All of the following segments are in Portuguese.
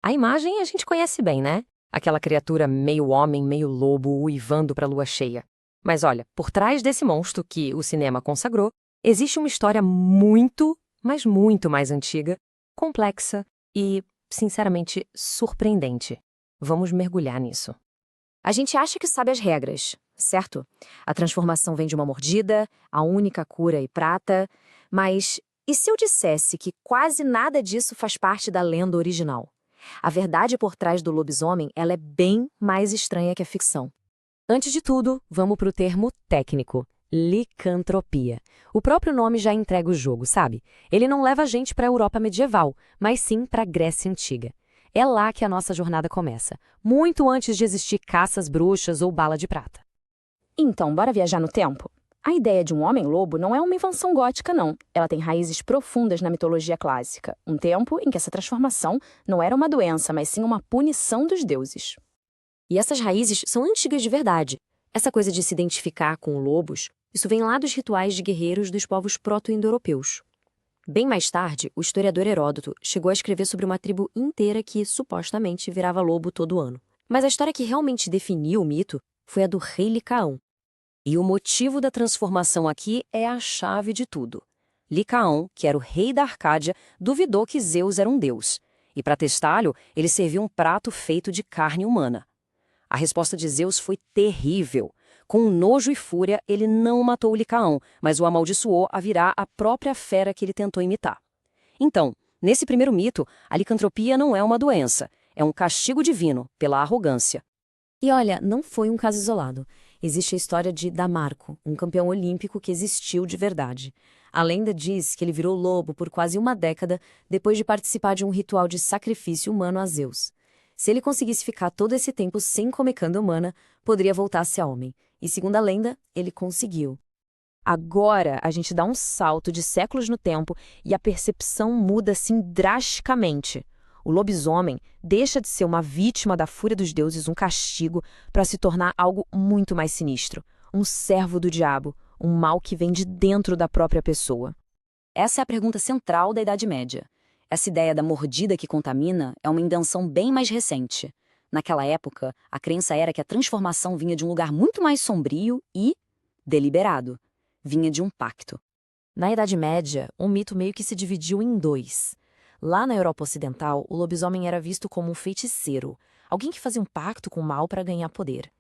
A imagem a gente conhece bem, né? Aquela criatura meio homem, meio lobo, uivando para a lua cheia. Mas olha, por trás desse monstro que o cinema consagrou, existe uma história muito, mas muito mais antiga, complexa e, sinceramente, surpreendente. Vamos mergulhar nisso. A gente acha que sabe as regras, certo? A transformação vem de uma mordida, a única cura e prata, mas e se eu dissesse que quase nada disso faz parte da lenda original? A verdade por trás do lobisomem, ela é bem mais estranha que a ficção. Antes de tudo, vamos para o termo técnico, licantropia. O próprio nome já entrega o jogo, sabe? Ele não leva a gente para a Europa medieval, mas sim para a Grécia Antiga. É lá que a nossa jornada começa, muito antes de existir caças bruxas ou bala de prata. Então, bora viajar no tempo? A ideia de um homem-lobo não é uma invenção gótica, não. Ela tem raízes profundas na mitologia clássica, um tempo em que essa transformação não era uma doença, mas sim uma punição dos deuses. E essas raízes são antigas de verdade. Essa coisa de se identificar com lobos, isso vem lá dos rituais de guerreiros dos povos proto-indo-europeus. Bem mais tarde, o historiador Heródoto chegou a escrever sobre uma tribo inteira que, supostamente, virava lobo todo ano. Mas a história que realmente definiu o mito foi a do rei Licaão. E o motivo da transformação aqui é a chave de tudo. Licaão, que era o rei da Arcádia, duvidou que Zeus era um deus. E para testá-lo, ele serviu um prato feito de carne humana. A resposta de Zeus foi terrível. Com nojo e fúria, ele não matou o Licaão, mas o amaldiçoou a virar a própria fera que ele tentou imitar. Então, nesse primeiro mito, a licantropia não é uma doença, é um castigo divino pela arrogância. E olha, não foi um caso isolado. Existe a história de Damarco, um campeão olímpico que existiu de verdade. A lenda diz que ele virou lobo por quase uma década depois de participar de um ritual de sacrifício humano a Zeus. Se ele conseguisse ficar todo esse tempo sem comer carne humana, poderia voltar-se a homem. E segundo a lenda, ele conseguiu. Agora, a gente dá um salto de séculos no tempo e a percepção muda assim drasticamente. O lobisomem deixa de ser uma vítima da fúria dos deuses, um castigo, para se tornar algo muito mais sinistro. Um servo do diabo, um mal que vem de dentro da própria pessoa. Essa é a pergunta central da Idade Média. Essa ideia da mordida que contamina é uma invenção bem mais recente. Naquela época, a crença era que a transformação vinha de um lugar muito mais sombrio e deliberado. Vinha de um pacto. Na Idade Média, o mito meio que se dividiu em dois. Lá na Europa Ocidental, o lobisomem era visto como um feiticeiro, alguém que fazia um pacto com o mal para ganhar poder.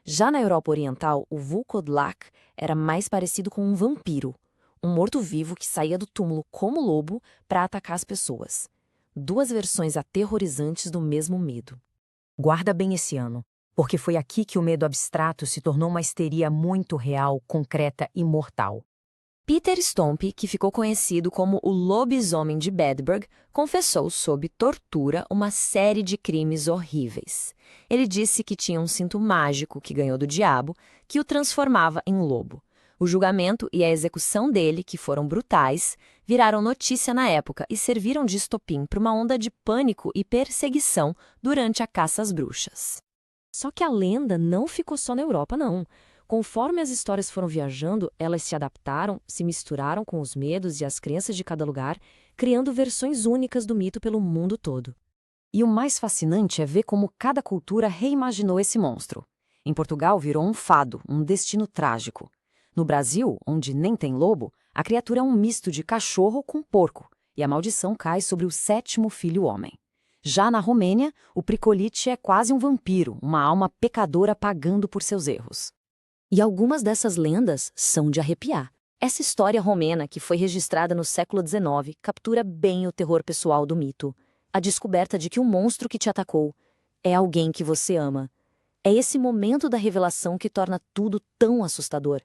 Já na Europa Oriental, o Vukodlak era mais parecido com um vampiro, um morto-vivo que saía do túmulo como lobo para atacar as pessoas. Duas versões aterrorizantes do mesmo medo. Guarda bem esse ano, porque foi aqui que o medo abstrato se tornou uma histeria muito real, concreta e mortal. Peter Stomp, que ficou conhecido como o lobisomem de Bedburg, confessou sob tortura uma série de crimes horríveis. Ele disse que tinha um cinto mágico que ganhou do diabo, que o transformava em lobo. O julgamento e a execução dele, que foram brutais, viraram notícia na época e serviram de estopim para uma onda de pânico e perseguição durante a caça às bruxas. Só que a lenda não ficou só na Europa, não. Conforme as histórias foram viajando, elas se adaptaram, se misturaram com os medos e as crenças de cada lugar, criando versões únicas do mito pelo mundo todo. E o mais fascinante é ver como cada cultura reimaginou esse monstro. Em Portugal virou um fado, um destino trágico. No Brasil, onde nem tem lobo, a criatura é um misto de cachorro com porco, e a maldição cai sobre o sétimo filho homem. Já na Romênia, o Pricolite é quase um vampiro, uma alma pecadora pagando por seus erros. E algumas dessas lendas são de arrepiar. Essa história romena, que foi registrada no século XIX, captura bem o terror pessoal do mito. A descoberta de que o monstro que te atacou é alguém que você ama. É esse momento da revelação que torna tudo tão assustador.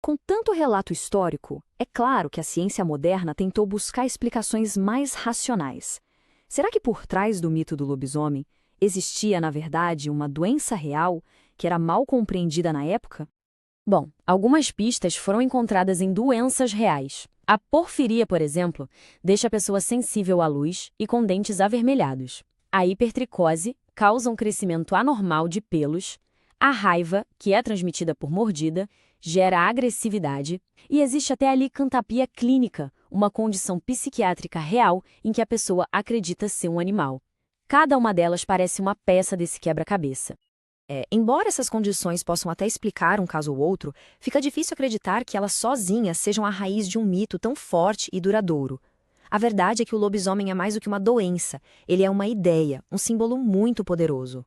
Com tanto relato histórico, é claro que a ciência moderna tentou buscar explicações mais racionais. Será que por trás do mito do lobisomem existia, na verdade, uma doença real que era mal compreendida na época? Bom, algumas pistas foram encontradas em doenças reais. A porfiria, por exemplo, deixa a pessoa sensível à luz e com dentes avermelhados. A hipertricose causa um crescimento anormal de pelos. A raiva, que é transmitida por mordida, gera agressividade. E existe até a licantropia clínica, uma condição psiquiátrica real em que a pessoa acredita ser um animal. Cada uma delas parece uma peça desse quebra-cabeça. Embora essas condições possam até explicar um caso ou outro, fica difícil acreditar que elas sozinhas sejam a raiz de um mito tão forte e duradouro. A verdade é que o lobisomem é mais do que uma doença, ele é uma ideia, um símbolo muito poderoso.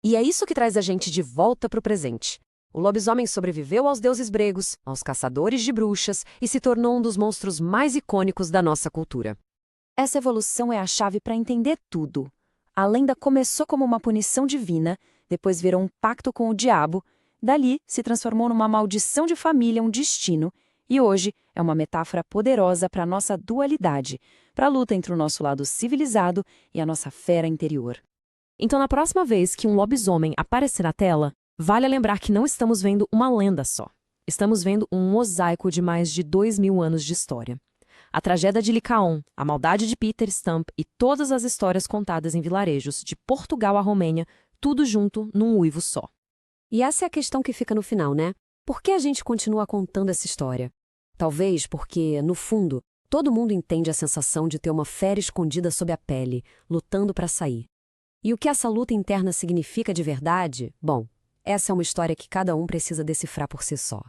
E é isso que traz a gente de volta para o presente. O lobisomem sobreviveu aos deuses gregos, aos caçadores de bruxas e se tornou um dos monstros mais icônicos da nossa cultura. Essa evolução é a chave para entender tudo. A lenda começou como uma punição divina, depois virou um pacto com o diabo, dali se transformou numa maldição de família, um destino, e hoje é uma metáfora poderosa para a nossa dualidade, para a luta entre o nosso lado civilizado e a nossa fera interior. Então, na próxima vez que um lobisomem aparecer na tela, vale lembrar que não estamos vendo uma lenda só. Estamos vendo um mosaico de mais de 2000 anos de história. A tragédia de Licaon, a maldade de Peter Stump e todas as histórias contadas em vilarejos de Portugal à Romênia, tudo junto num uivo só. E essa é a questão que fica no final, né? Por que a gente continua contando essa história? Talvez porque, no fundo, todo mundo entende a sensação de ter uma fera escondida sob a pele, lutando para sair. E o que essa luta interna significa de verdade? Bom, essa é uma história que cada um precisa decifrar por si só.